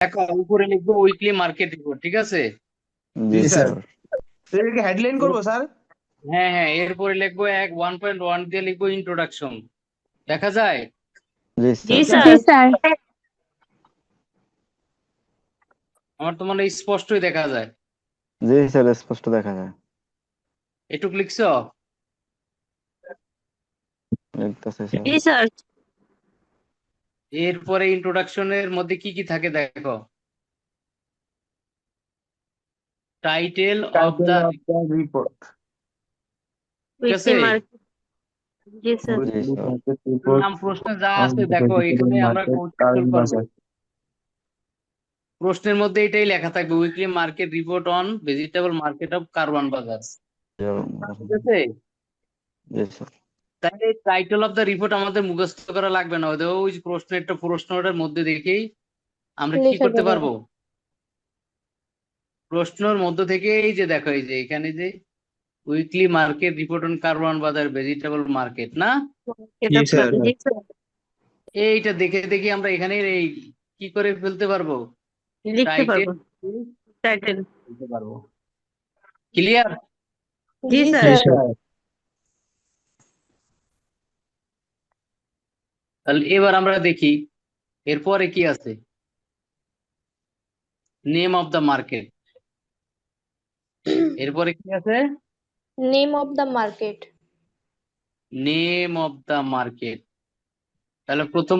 দেখো উপরে লিখবো উইকলি মার্কেট রিপোর্ট, ঠিক আছে? জি জি স্যার। স্যার। এটাকে হেডলাইন করবো স্যার? হ্যাঁ হ্যাঁ, এরপরে লিখবো 1.1 দিয়ে লিখবো ইন্ট্রোডাকশন। দেখা যায়? জি জি স্যার। স্যার। জি স্যার। আমার তো মনে হয় স্পষ্টই দেখা যায়। জি স্যার, স্পষ্ট দেখা যায়। এটুক লিখছো? লিখতেছে স্যার। জি স্যার। এরপরে ইন্ট্রোডাকশনের মধ্যে কি কি থাকে দেখো। Title of title the, of the report. ঠিক উইকলি আছে? মার্কেট। জি স্যার। জি উইকলি স্যার। মার্কেট রিপোর্ট নাম প্রশ্ন যা অন আছে দ্য দেখো, ভেজিটেবল এখানে আমরা মার্কেট উত্তর কারেন্ট পারবো। বাজার। প্রশ্নের মধ্যে এটাই লেখা থাকবে, weekly market report on vegetable market of Karwan বাজার, ঠিক আছে? জি স্যার। তাহলে টাইটেল অফ দ্য রিপোর্ট আমাদের মুখস্থ করা লাগবে না, ওই যে প্রশ্নটার মধ্যে দেখেই আমরা কি লিখে করতে দেবো। পারবো। প্রশ্নের মধ্য থেকে এই যে দেখো, এই যে এখানে যে weekly market report on Karwan বাজার ভেজিটেবল মার্কেট না, market G of sir. G sir. এইটা দেখে দেখে আমরা এখানে এই কি করে ফেলতে পারবো, লিখতে টাইটেল পারবো টাইটেল। ফেলতে পারবো। ক্লিয়ার? জি জি স্যার। জি স্যার। স্যার। তাহলে এবার আমরা দেখি এরপরে কি আছে। নেম অফ দ্য মার্কেট, এরপরে কি আছে? Name of the market. Name of the market. তাহলে প্রথম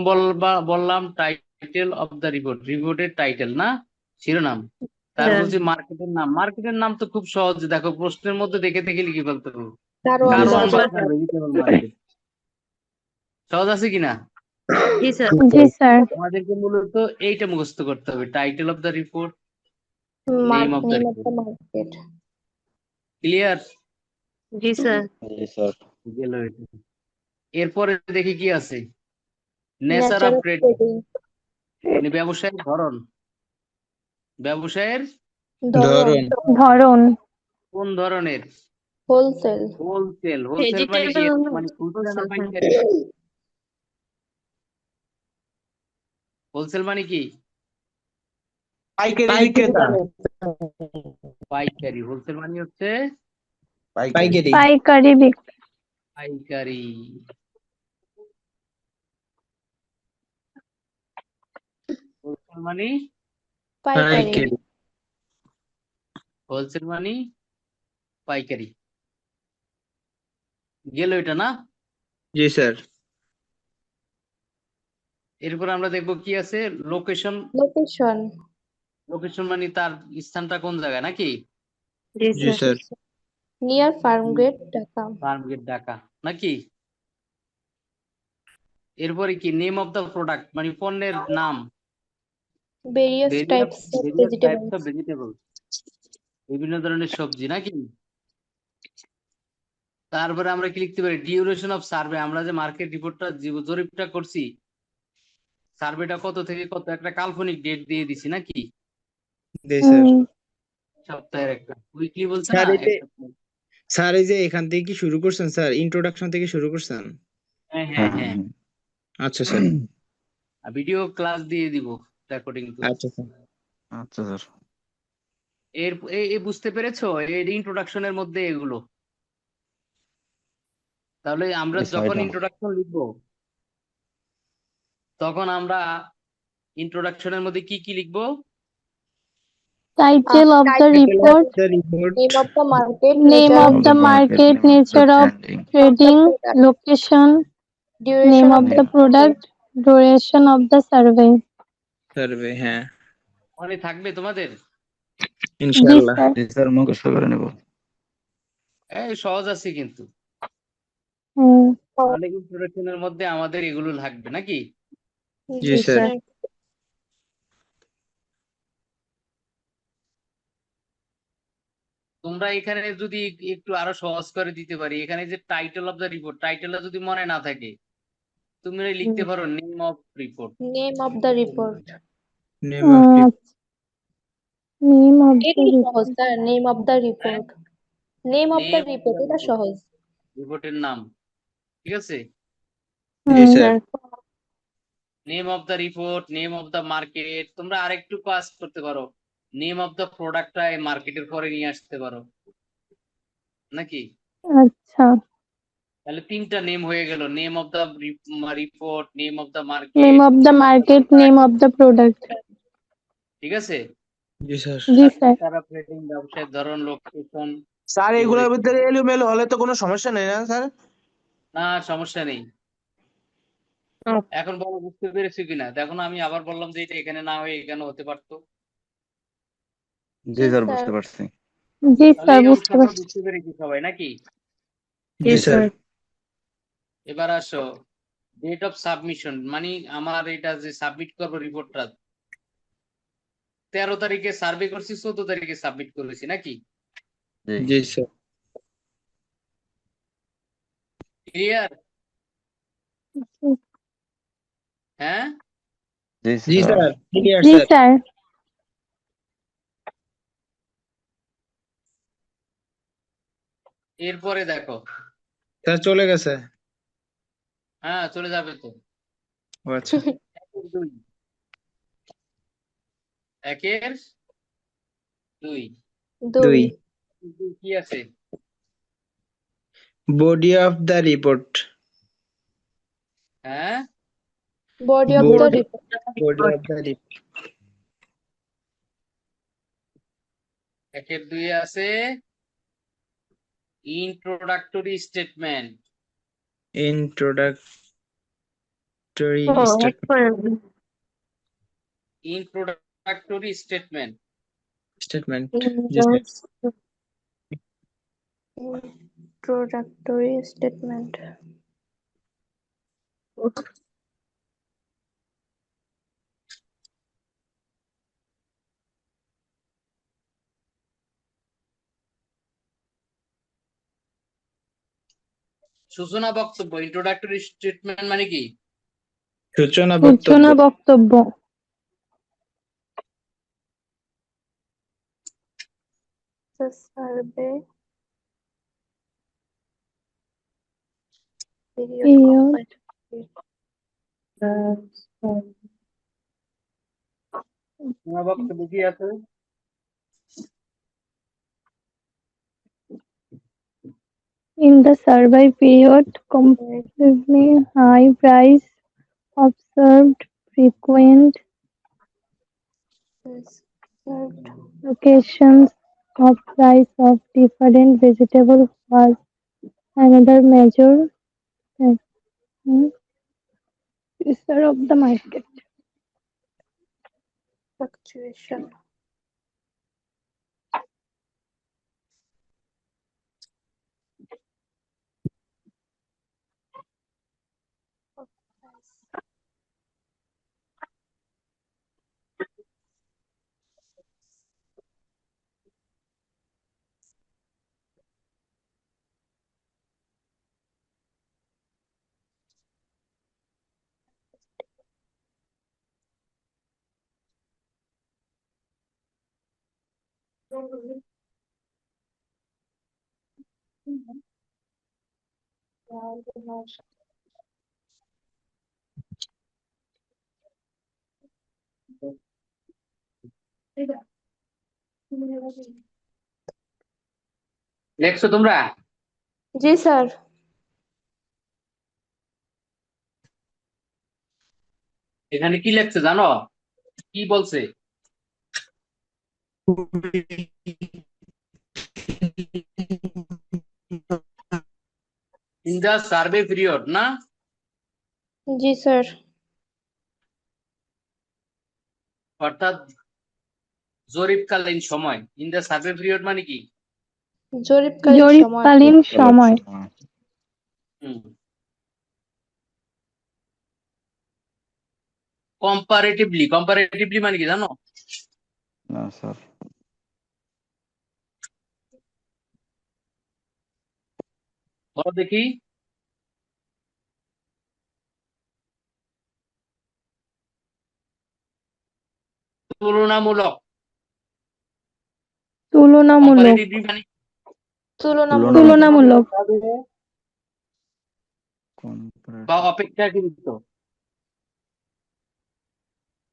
বললাম টাইটেল অফ দ্য রিপোর্ট, রিপোর্টের টাইটেল না, শিরোনাম। তার স্যার। বলছি মার্কেটের নাম, মার্কেটের নাম তো খুব সহজ, দেখো প্রশ্নের মধ্যে দেখে দেখে লিখে ফেলতে হবে। কারওয়ান জি কারওয়ান স্যার। বাজার। বাজার ভেজিটেবল মার্কেট, সহজ আছে কিনা? জি স্যার। জি স্যার। আমাদেরকে মূলত এইটা মুখস্থ করতে হবে, title of the report, name of the name of report. The market. Clear? G sir. G sir. গেল এটা। এরপরে দেখি কি আছে। Nature nature of of trading, trading. মানে ব্যবসায়ের ধরন, ব্যবসায়ের ধরন। ধরুন। ধরন। কোন ধরনের। হোলসেল। হোলসেল, হোলসেল মানে কি, ভেজিটেবল মানে খুচরা না হোলসেল, হ্যাঁ। পাইকারি? হোলসেল মানে কি? পাইকারি পাইকারি বিক্রেতা। পাইকারি। হোলসেল মানে হচ্ছে পাইকারি। পাইকারি পাইকারি। হোলসেল মানে, পাইকারি। পাইকারি। হোলসেল মানে পাইকারি। গেল এটা না? জি স্যার। এরপর আমরা দেখবো কি আছে, লোকেশন। লোকেশন। লোকেশন মানে তার স্থানটা কোন জায়গায় নাকি? জি জি sir. Sir. Near Farmgate, Dhaka. Farmgate Dhaka নাকি? এরপরে কি, নেম অফ দ্য প্রোডাক্ট মানে পণ্যের নাম। Various various types of various types vegetables. Of vegetable, বিভিন্ন ধরনের সবজি নাকি? তারপরে আমরা কি লিখতে পারি, ডিউরেশন অফ সার্ভে, আমরা যে মার্কেট রিপোর্টটা জরিপটা করছি, সার্ভেটা কত থেকে কত একটা কাল্পনিক ডেট দিয়ে দিছি নাকি? জি স্যার। সপ্তাহের একটা, উইকলি বলছে স্যার না, এই যে, এক সপ্তাহ। স্যার এই যে এখান থেকে কি শুরু করছেন স্যার? ইন্ট্রোডাকশন থেকে শুরু করছেন? হ্যাঁ হ্যাঁ হ্যাঁ হ্যাঁ। হ্যাঁ আচ্ছা স্যার। ভিডিও ক্লাস দিয়ে দিব রেকর্ডিং করে। আচ্ছা স্যার। আচ্ছা স্যার। বুঝতে পেরেছো, এর ইন্ট্রোডাকশনের মধ্যে এগুলো। তাহলে আমরা জি যখন স্যার। ইন্ট্রোডাকশন লিখবো, তখন আমরা ইন্ট্রোডাকশনের মধ্যে কি কি লিখবো? Title of the title of report. The report. Name of the market. Name nature of of Of the the market, market. name of the nature of trending, trading. Product. Location. Name duration of of the the name, product. Duration of the survey. Survey, হ্যাঁ। মনে থাকবে তোমাদের? জি ইনশাআল্লাহ। Sir. জি sir, মুখস্থ করে নেব। এই সহজ আছে কিন্তু। হুম। তাহলে ইন্ট্রোডাকশনের মধ্যে আমাদের এগুলো লাগবে নাকি? জি জি স্যার। স্যার। তোমরা এখানে যদি একটু আরো সহজ করে দিতে পারি, এখানে যে টাইটেল অফ দ্য রিপোর্ট, টাইটেলটা যদি মনে না থাকে, তুমি লিখতে পারো name of report. Name of the report. Name of name of the report, এটা সহজ স্যার, নেম অফ দ্য হ্যাঁ, report. Name of the name of report the এটা রিপোর্ট, সহজ। রিপোর্টের নাম, ঠিক আছে? জি sir. Sir. Name of the report, name of the market. তোমরা আরেকটু কাজ করতে পারো, নেম অফ দ্য প্রোডাক্টটা এই মার্কেটের পরে নিয়ে আসতে পারো নাকি। আচ্ছা, তাহলে 3টা নেম হয়ে গেল, name of the report, name of the name market, of the market, name of the product. ঠিক আছে। জি স্যার। জি স্যার। তারা ট্রেডিং, ব্যবসায়ের ধরন, লোকেশন। স্যার এগুলোর ভিতরে এলোমেলো হলে তো কোনো সমস্যা নেই না স্যার? না, সমস্যা নেই। এখন বলো বুঝতে পেরেছি কিনা। দেখো না, আমি আবার বললাম যে এটা এখানে না হয়ে এখানে হতে পারতো। জি স্যার, বুঝতে পারছি। জি তাহলে স্যার, এই বুঝতে অংশটা পারছি। বুঝতে পেরেছি সবাই নাকি। জি স্যার। এবার আসো, ডেট অফ সাবমিশন, মানে আমার এটা যে সাবমিট করবো রিপোর্টটা 13 তারিখে সার্ভে করছি, 14 তারিখে সাবমিট করেছি নাকি। জি জি স্যার। ক্লিয়ার? হ্যাঁ, জি জি স্যার। স্যার, ক্লিয়ার জি স্যার। স্যার। এরপরে দেখো। স্যার চলে গেছে। হ্যাঁ, চলে যাবে তো। ও আচ্ছা। একের দুই, একের দুই। দুই। কি আছে? Body of the report. হ্যাঁ, Body of the report. Body of the report. একের দুই আছে introductory statement. Introductory Oh, statement. Introductory statement. জি স্যার। Introductory statement. সূচনা বক্তব্য, ইন্ট্রোডাক্টরি স্টেটমেন্ট মানে কি? সূচনা বক্তব্য। সূচনা বক্তব্য। The survey period. সূচনা বক্তব্য কি আছে? In the survey period, comparatively high price observed, frequent locations of price of different vegetables was another major feature of the market. Fluctuation. লেখছো তোমরা? জি স্যার। এখানে কি লেখছে জানো? কি বলছে? ইন দা সার্ভে পিরিয়ড, না? জি স্যার। অর্থাৎ জরিপকালীন সময়। ইন দা সার্ভে পিরিয়ড মানে কি? জরিপকালীন সময়। কম্পারেটিভলি মানে কি জানো? না স্যার। বলো দেখি। তুলনামূলক। তুলনামূলক। Comparatively মানে তুলনামূলক। বা অপেক্ষাকৃত।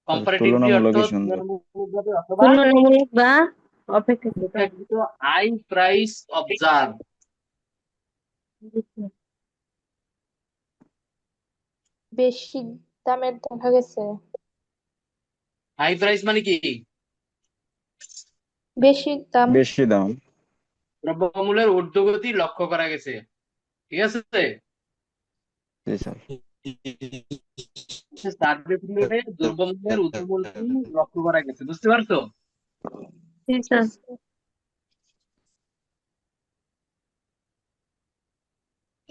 কম্পারেটিভলি অর্থ তুলনামূলকই সুন্দর। তুলনামূলকভাবে অথবা তুলনামূলক বা অপেক্ষাকৃত। অপেক্ষাকৃত হাই প্রাইস অবজার্ভ। জি স্যার। বেশি দামের দেখা গেছে। হাই প্রাইস মানে কি? বেশি দাম। বেশি দাম। দ্রব্যমূল্যের ঊর্ধ্বগতি লক্ষ্য করা গেছে। ঠিক আছে, জি স্যার। সার্ভে পিরিয়ডে দ্রব্যমূল্যের ঊর্ধ্বগতি লক্ষ্য করা গেছে। বুঝতে পারছো? জি স্যার।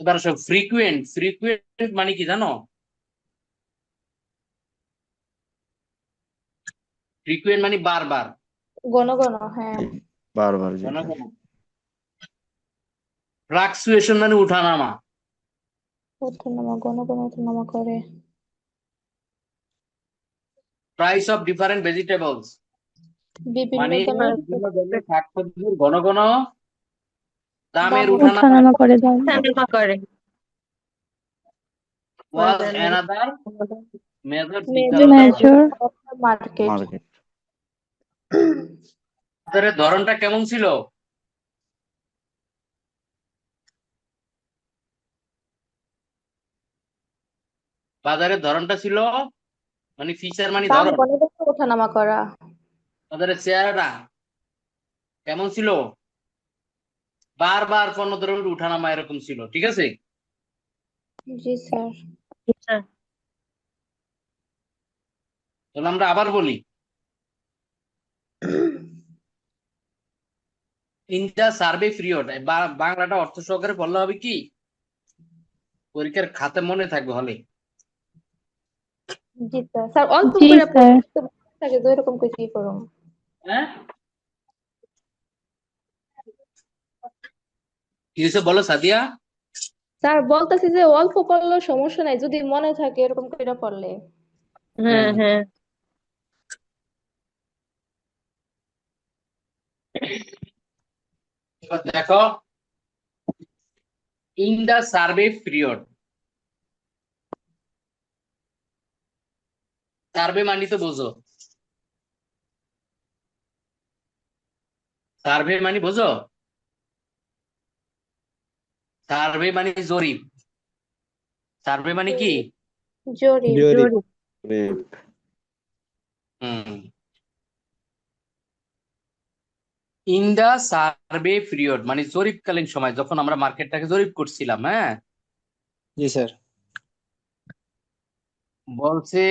এবার আসো ফ্রিকুয়েন্ট। ফ্রিকুয়েন্ট মানে কি জানো? ফ্রিকুয়েন্ট মানে বারবার, ঘন ঘন, হ্যাঁ। বারবার, জি ঘন স্যার। ঘন। ফ্লাকচুয়েশন মানে উঠানামা। ওঠানামা, ঘন ঘন ওঠানামা করে। প্রাইস অফ ডিফারেন্ট ভেজিটেবলস বিভিন্ন মানে দামের বিভিন্ন ধরনের শাকসবজির ঘন ঘন দামের দাম উঠানামা ওঠানামা করে দাম। উঠানামা করে। was বাজারে another major major feature of major market. Market. বাজারের ধরনটা কেমন ছিল? বাজারের ধরনটা ছিল মানে ফিচার মানে দাম ধরন। ঘন ঘন ওঠানামা করা। বাজারের চেহারাটা কেমন ছিল? বারবার পণ্য দ্রব্যের উঠানামা এরকম ছিল। ঠিক আছে, জি স্যার। জি স্যার। তাহলে আমরা আবার বলি, ইন দা সার্ভে পিরিয়ড। বাংলাটা অর্থ সহকারে বললে হবে কি, পরীক্ষার খাতে মনে থাকবে হলে। জি স্যার। স্যার অল্প জি করে স্যার। থাকে তো, এরকম করে কি করুন? হ্যাঁ, কি হয়েছে বলো সাদিয়া? স্যার বলতেছি যে অল্প পড়লেও সমস্যা নাই, যদি মনে থাকে এরকম করে পড়লে। হ্যাঁ হ্যাঁ। এবার দেখো, in the survey period. Survey মানে তো বোঝো, সার্ভে মানে বোঝো, সার্ভে মানে জরিপ। সার্ভে মানে কি? জরিপ। জরিপ। জরিপ। ইন দা সার্ভে পিরিয়ড মানে জরিপকালীন সময়, যখন আমরা মার্কেটটাকে জরিপ করছিলাম। হ্যাঁ, জি স্যার। বলছে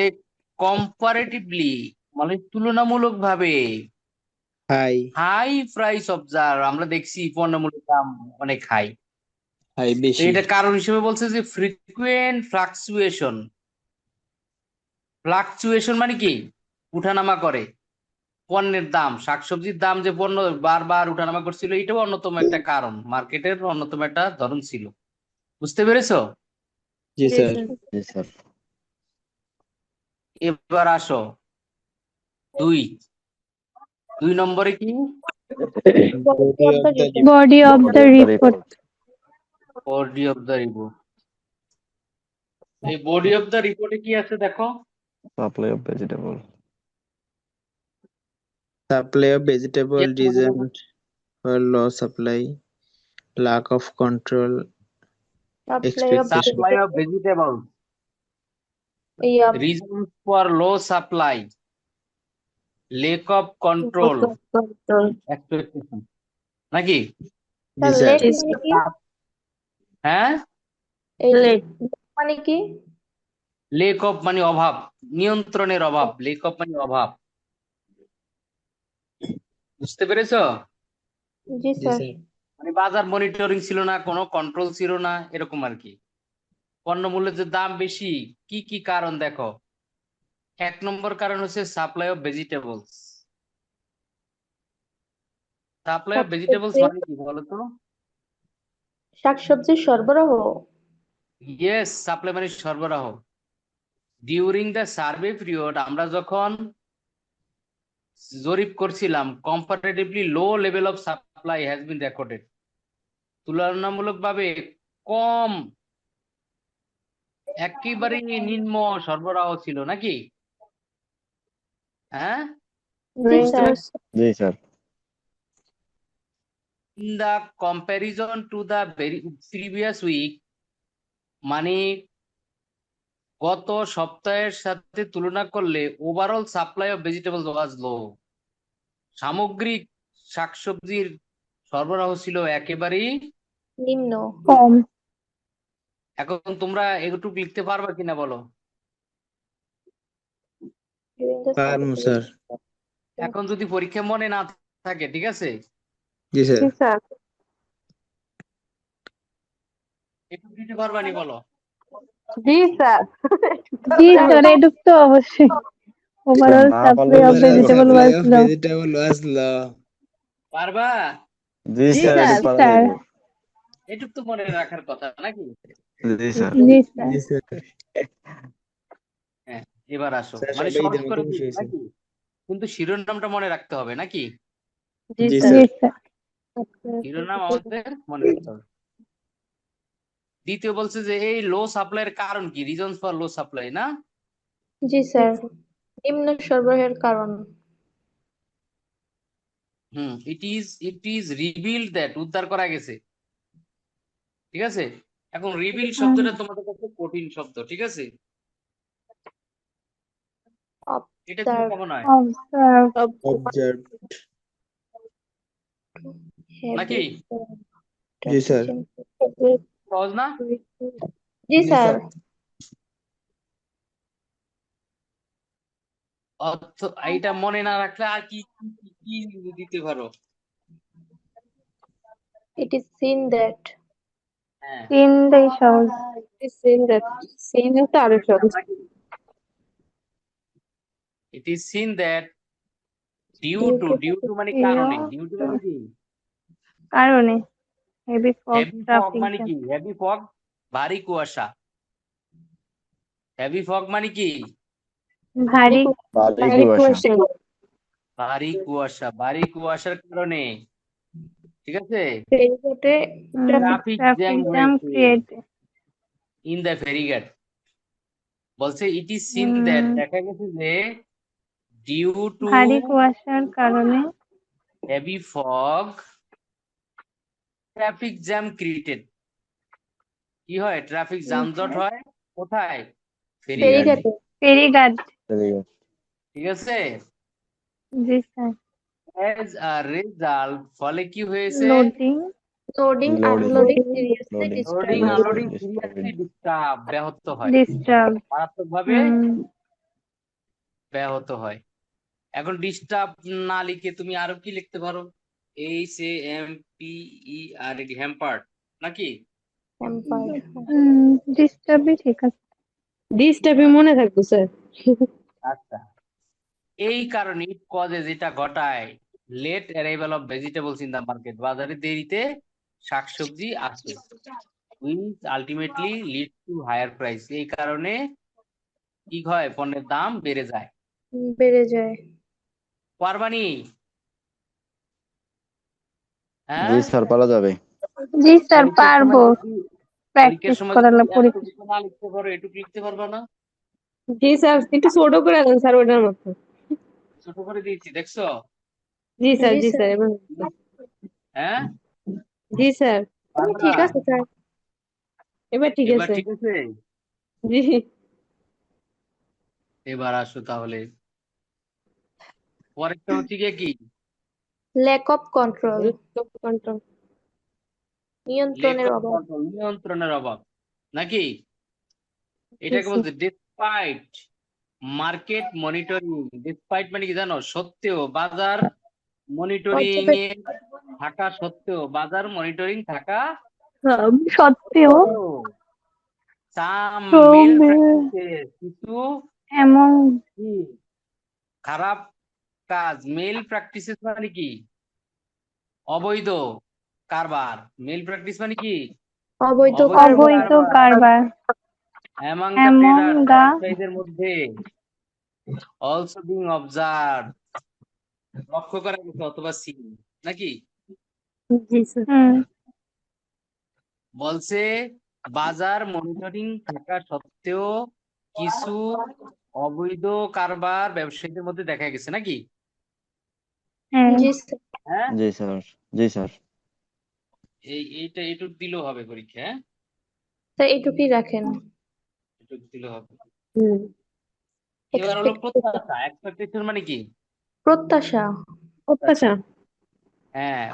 কম্পারেটিভলি মানে তুলনামূলক ভাবে হাই হাই প্রাইস অবজার্ভ। আমরা দেখছি পণ্যমূল্যের দাম অনেক হাই। হাই বেশি। এটা কারণ হিসেবে বলছে যে ফ্রিকুয়েন্ট ফ্লাকচুয়েশন। ফ্লাকচুয়েশন মানে কি? উঠানামা করে পণ্যের দাম। শাকসবজির দাম যে পণ্য বারবার উঠানামা করছিল, এটাও অন্যতম একটা কারণ, মার্কেটের অন্যতম একটা ধরন ছিল। বুঝতে পেরেছো? জি জি স্যার। স্যার। জি স্যার। এবার আসো দুই দুই নম্বরে কি? Body of Body of the report. The body of the Body of the report. Body of the report. এই বডি অফ দ্য রিপোর্টে কি আছে দেখো। Supply of vegetable. Supply of vegetable, reason for low supply, lack of control, Supply of expectation. Supply of vegetable, yeah, reason for low supply, lake of control, expectation, নাকি? জি sir sir. Late মানে কি? হ্যাঁ, এই late. মানে কি? Lake of মানে অভাব, নিয়ন্ত্রণের অভাব। লেক অফ মানে অভাব। বুঝতে পেরেছো? জি জি স্যার। স্যার। মানে বাজার মনিটরিং ছিল না, কোনো কন্ট্রোল ছিল না, এরকম আর কি। পণ্যমূল্যের যে দাম বেশি, কি কি কারণ দেখো। এক নম্বর কারণ হচ্ছে supply of vegetables. Supply of vegetables মানে কি বলতো? শাকসবজির সরবরাহ। ইয়েস, সাপ্লাই মানে সরবরাহ। ডিউরিং দ্য সার্ভে পিরিয়ড আমরা যখন জরিপ করছিলাম, comparatively low level of supply has been recorded. তুলনামূলকভাবে কম, একেবারে নিম্ন সরবরাহ ছিল, নাকি? হ্যাঁ, জি Right, স্যার। sir. জি sir. In the comparison to the previous week, মানে গত সপ্তাহের সাথে তুলনা করলে overall supply of vegetables was low. সামগ্রিক শাকসবজির সরবরাহ ছিল একেবারেই নিম্ন। কম। এখন তোমরা একটু লিখতে পারবা কিনা বলো? During the পারমু cycle, sir. এখন যদি পরীক্ষা মনে না থাকে, ঠিক আছে, জি স্যার। জি স্যার। একটু দিতে পারবা নি বলো? জি স্যার। জি স্যার, এটুক তো অবশ্যই। ওভারঅল না সাপ্লাই পারলে অফ বলে Overall ভেজিটেবল যাবো। supply was of low. vegetable was low. পারবা? জি জি স্যার, স্যার। এটা পারা স্যার। যাবে। এটুক তো মনে রাখার কথা নাকি? জি স্যার। জি স্যার। জি স্যার। হ্যাঁ, এবার আসো, স্যার মানে সবাই সহজ ঈদের মতো করে খুশি দিই হয়েছে। নাকি, কিন্তু শিরোনামটা মনে রাখতে হবে নাকি? জি জি স্যার। জি স্যার। স্যার। শিরোনাম আমাদের মনে রাখতে হবে। দ্বিতীয় বলছে যে এই লো সাপ্লাইয়ের কারণ কি, রিজনস ফর লো সাপ্লাই, না? জি স্যার। নিম্ন সরবরাহের কারণ। ইট ইজ রিভিলড দ্যাট, উদ্ধার করা গেছে, ঠিক আছে। এখন রিভিল শব্দটা তোমাদের কাছে কঠিন শব্দ, ঠিক আছে, এটা কি Observe, কেমন হয় অবজার্ভ। Observed. নাকি? জি স্যার। সহজ না? জি স্যার। অর্থ এইটা মনে না রাখলে আর কি কি দিতে পারো? It is seen that. হ্যাঁ, তিনটাই সহজ। Seen that. Seen তো আরো সহজ। It is seen that due Due to মানে Due কারণে, ডিউ টু মানে কি, কারণে heavy fog, heavy fog traffic মানে জ্যাম। কি, হেভি ফগ ভারী কুয়াশা, হেভি ফগ মানে কি, ভারী ভারী ভারী কুয়াশা। কুয়াশা। ভারী কুয়াশা, ভারী কুয়াশার কারণে, ঠিক আছে, ফেরিঘাটে ট্রাফিক জ্যাম ট্রাফিক জ্যাম হয়েছে ক্রিয়েট। ইন দ্য ফেরিঘাট। বলছে ইট ইজ সিন দ্যাট, দেখা গেছে যে ডিউ টু ভারী কুয়াশার কারণে heavy fog traffic jam created. কি হয়? ট্রাফিক যানজট হয় কোথায়? ফেরিঘাটে, ফেরিঘাটে। ফেরিঘাট। ঠিক আছে। জি স্যার। অ্যাজ আ রেজাল্ট, ফলে কি হয়েছে? Loading loading loading unloading seriously loading loading disturb. Unloading seriously disturb, ব্যাহত হয়, ডিস্টার্ব। মারাত্মকভাবে ব্যাহত হয়। এখন ডিস্টার্ব না লিখে তুমি আরো কি লিখতে পারো? HAMPERED, হ্যাম্পার্ড নাকি? ডিস্টার্বই ঠিক আছে। ডিস্টার্বে মনে থাকবে স্যার। আচ্ছা, এই কারণে ইট কজে, যেটা ঘটায় late arrival of vegetables in the market, বাজারে দেরিতে শাকসবজি আসে, which ultimately lead to higher price, এই কারণে কি হয়? পণ্যের দাম বেড়ে যায়। বেড়ে যায়। পারবানি? জি হ্যাঁ, স্যার, পারা যাবে। জি স্যার, পরীক্ষার সময় পারবো। যদি প্র্যাকটিস করালে পরীক্ষা। এতটুকু না লিখতে পারো, এটুকু লিখতে পারবা না? জি স্যার, একটু ছোট করে দেন স্যার ওটার মতো। ছোট করে দিয়েছি, দেখছো? জি স্যার, জি জি স্যার। স্যার, এবার হ্যাঁ, জি স্যার, পারবা? ঠিক আছে স্যার। এবার ঠিক এবার আছে। ঠিক আছে। জি এবার আসো তাহলে, পরেরটা হচ্ছে গিয়ে কি? Lack of control. Control. Lack নিয়ন্ত্রণের অফ অভাব। কন্ট্রোল, নিয়ন্ত্রণের অভাব নাকি? এটাকে বলছে ডিসপাইট মার্কেট মনিটরিং। ডিসপাইট মানে কি জানো? সত্ত্বেও, বাজার মনিটরিং এ থাকা সত্ত্বেও, বাজার মনিটরিং থাকা সত্ত্বেও সাম So মেল many- প্র্যাকটিসেস, কিছু এমন কি খারাপ কাজ। মেল প্র্যাকটিসেস মানে কি? অবৈধ কারবার। মেল প্র্যাকটিস মানে কি? অবৈধ অবৈধ কারবার among the among trader, the ব্যবসায়ীদের মধ্যে অলসো বিং অবজার্ভ, লক্ষ্য করা গেছে অথবা সিন নাকি? জি স্যার। বলছে বাজার মনিটরিং থাকা সত্ত্বেও কিছু অবৈধ কারবার ব্যবসায়ীদের মধ্যে দেখা গেছে নাকি? হ্যাঁ জি স্যার। হ্যাঁ, জি স্যার। জি স্যার। এইটা এটুক দিলেও হবে পরীক্ষা, হ্যাঁ, স্যার এটুকুই রাখেন। এটুক দিলেও হবে। হুম এবার হলো এক্সপেক্টেশন। প্রত্যাশা। এক্সপেকটেশন মানে কি? প্রত্যাশা। প্রত্যাশা হ্যাঁ,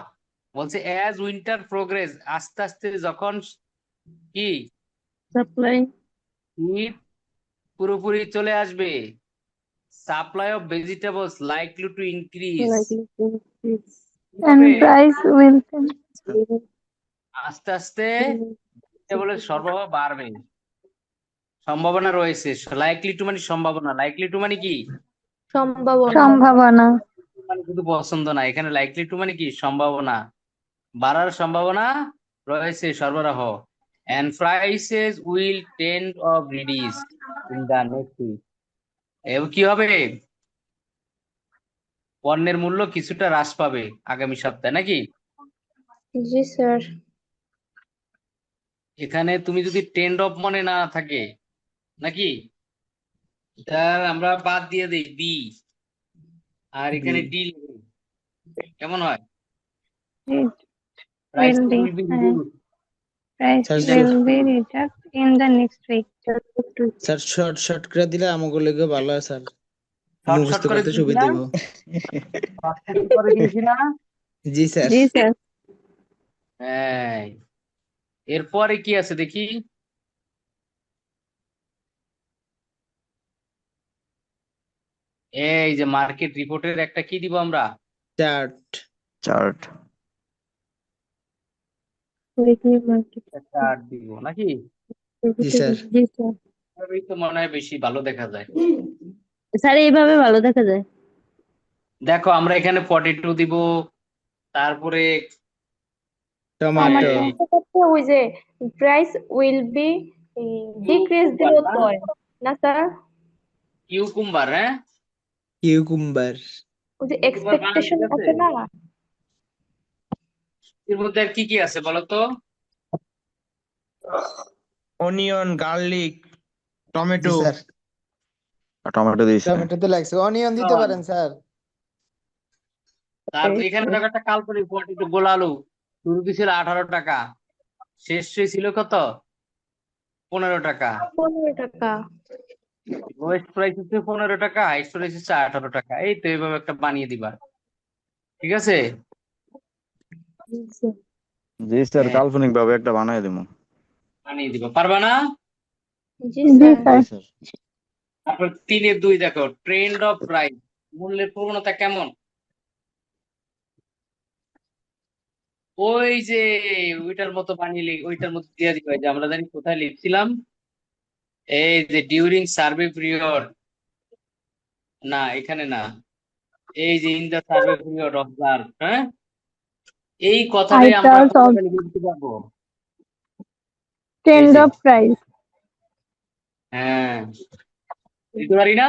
বলছে অ্যাজ উইন্টার প্রোগ্রেস, আস্তে আস্তে যখন কি সাপ্লাই শীত পুরোপুরি চলে আসবে, supply of vegetables likely to increase. likely to increase. and price will then আস্তে আস্তে ভেজিটেবলের সরবরাহ বাড়বে, সম্ভাবনা রয়েছে। লাইকলি টু মানে সম্ভাবনা, লাইকলি টু মানে কি? সম্ভাবনা। সম্ভাবনা মানে শুধু পছন্দ না, এখানে লাইকলি টু মানে কি? সম্ভাবনা, বাড়ার সম্ভাবনা রয়েছে সরবরাহ। and prices will tend of reduce in the next week. এবার কি হবে? পণ্যের মূল্য কিছুটা হ্রাস পাবে আগামী সপ্তাহে নাকি? জি স্যার। এখানে তুমি যদি টেন্ড অফ মনে না থাকে নাকি, এটা আমরা বাদ দিয়ে দিই বি, আর এখানে ডি, কেমন হয়? it price will be will be high. Reduce. Price sir will be reduced in the next week. Sir short করে দিলে আমাকে লেগে ভালো হয় স্যার, শর্ট মুখস্থ করে করতে দিয়েছি সুবিধা না? দেব। শর্ট করে দিয়েছি না? জি স্যার। জি স্যার হ্যাঁ, এরপরে কি আছে দেখি। এই যে মার্কেট রিপোর্টের একটা কি দিব আমরা? Chart. Chart. weekly market chart দিব নাকি? জি স্যার। জি স্যার এভাবেই তো মনে হয় বেশি ভালো দেখা যায়। স্যার এইভাবে ভালো দেখা যায়। দেখো আমরা এখানে পটেটো দিব, তারপরে টমেটো। টমেটো ওই যে প্রাইস উইল বি ডিক্রিজ দিলেও তো হয় না স্যার? কিউকুম্বার, হ্যাঁ, কিউকুম্বার। ওই যে কিউকুম্বার বানান এক্সপেকটেশন ঠিক আছে। আছে না? এর মধ্যে আর কি কি আছে বলো তো? অনিয়ন, গার্লিক, জি টমেটো। স্যার। টমেটো দিয়েছে। টমেটো তো লাগছে, অনিয়ন দিতে পারেন স্যার। তারপর এখানে দেখো একটা কাল্পনিক পটেটো, গোল আলু, শুরুতে ছিল 18 টাকা, শেষ ছিল কত? 15 টাকা। 15 টাকা। লোয়েস্ট প্রাইস হচ্ছে 15 টাকা, হাইস্ট প্রাইস হচ্ছে 18 টাকা। এই তো এইভাবে একটা বানিয়ে দিবা, ঠিক আছে? জি স্যার, হ্যাঁ, কাল্পনিক ভাবে একটা বানাই দেবো। বানিয়ে দিবা, পারবা না? জি জি স্যার। স্যার। জি স্যার। তারপর 3-2 দেখো, ট্রেন্ড অফ প্রাইস, মূল্যের প্রবণতা কেমন? ওই যে ওইটার মতো বানিয়ে ওইটার মতো দিয়ে দিবা, যে আমরা জানি কোথায় লিখছিলাম, এই যে ডিউরিং সার্ভে পিরিয়ড, না এখানে না, এই যে in the survey period observe, হ্যাঁ, এই কথাটাই আমরা Items কোন of জায়গায় লিখে দিতে পারবো? এই trend যে, of price হ্যাঁ, দিতে পারি না?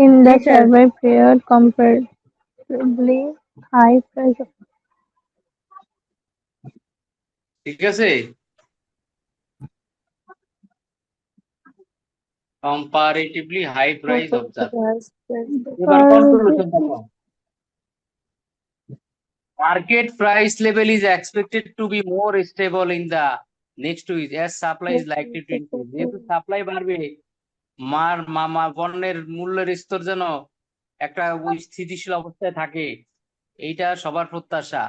in the G sir. survey period comparatively high price of ঠিক আছে, comparatively high price observed. এবার কনক্লুশন দেখো, market price level is expected to be more stable in the next week as supply is likely to increase. যেহেতু supply বাড়বে, পণ্যের মূল্যের স্তর যেন একটা ওই স্থিতিশীল অবস্থায় থাকে, এইটা সবার প্রত্যাশা।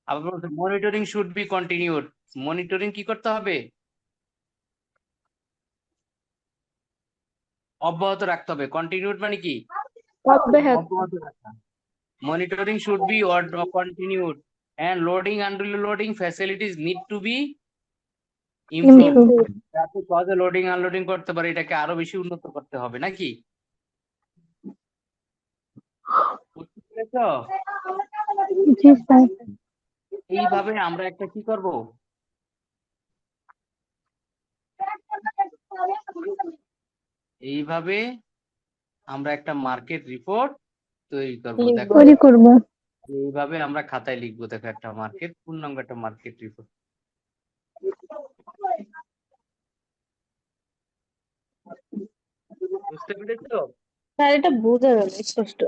আবার monitoring should be continued, monitoring কি করতে হবে? অব্যাহত রাখতে হবে। কন্টিনিউড মানে কি? অব্যাহত। অব্যাহত রাখা। Monitoring should be or continued and loading and reloading facilities need to be improved. improved. যাতে সহজে লোডিং আনলোডিং করতে পারে, এটাকে আরো বেশি উন্নত করতে হবে নাকি? বুঝতে পেরেছো? জি স্যার। এইভাবে আমরা একটা কি করব, এইভাবে আমরা একটা মার্কেট রিপোর্ট তৈরি করব। দেখো তৈরি করব। এইভাবে আমরা খাতায় লিখবো, দেখো একটা মার্কেট, পূর্ণাঙ্গ একটা মার্কেট রিপোর্ট। বুঝতে পেরেছো? স্যার এটা বোঝা গেল স্পষ্ট।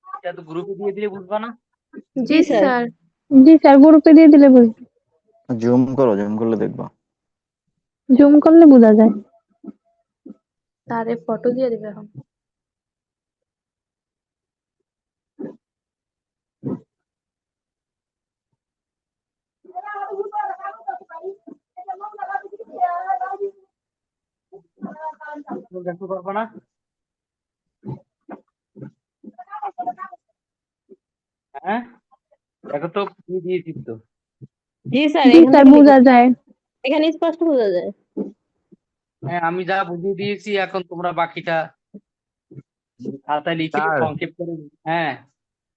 এটা তো গ্রুপে দিয়ে দিলে বুঝবা না। জি জি স্যার। স্যার। জি স্যার, গ্রুপে দিয়ে দিলে বুঝবে। জুম করো, জুম করলে দেখবা। জুম করলে বোঝা যায়। তারে ফটো দিয়ে দিবে এখন। দেখতে পারবা না। হ্যাঁ দেখো তো দিয়ে দিয়েছি তো। জি স্যার, জি এখান স্যার, থেকে বোঝা যায়। এখানে স্পষ্ট বোঝা যায়। হ্যাঁ আমি যা বুঝিয়ে দিয়েছি, এখন তোমরা বাকিটা খাতায় লিখে স্যার সংক্ষেপ করে। হ্যাঁ